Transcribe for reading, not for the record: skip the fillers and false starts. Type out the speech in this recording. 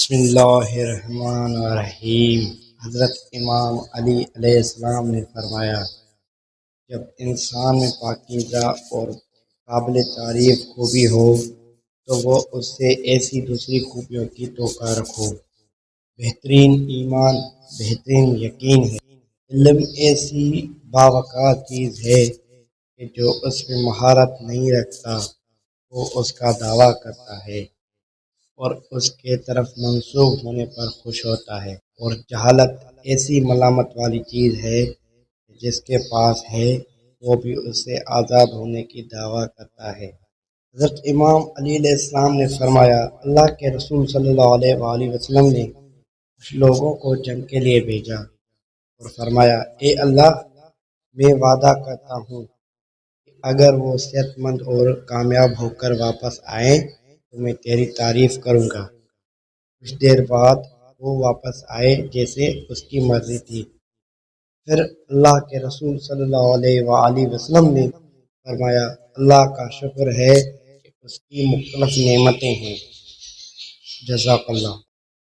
بسم اللہ الرحمن الرحیم۔ حضرت امام علی علیہ السلام نے فرمایا، جب انسان میں پاکیزہ اور قابل تعریف خوبی ہو تو وہ اس سے ایسی دوسری خوبیوں کی توقع رکھو۔ بہترین ایمان بہترین یقین ہے۔ علم ایسی باوقار چیز ہے کہ جو اس میں مہارت نہیں رکھتا وہ اس کا دعویٰ کرتا ہے اور اس کے طرف منسوب ہونے پر خوش ہوتا ہے، اور جہالت ایسی ملامت والی چیز ہے کہ جس کے پاس ہے وہ بھی اس سے آزاد ہونے کی دعویٰ کرتا ہے۔ حضرت امام علی علیہ السلام نے فرمایا، اللہ کے رسول صلی اللہ علیہ وآلہ وسلم نے کچھ لوگوں کو جنگ کے لیے بھیجا اور فرمایا، اے اللہ، میں وعدہ کرتا ہوں کہ اگر وہ صحت مند اور کامیاب ہو کر واپس آئیں تو میں تیری تعریف کروں گا۔ کچھ دیر بعد وہ واپس آئے جیسے اس کی مرضی تھی۔ پھر اللہ کے رسول صلی اللہ علیہ وآلہ وسلم نے فرمایا، اللہ کا شکر ہے کہ اس کی مختلف نعمتیں ہیں۔ جزاک اللہ۔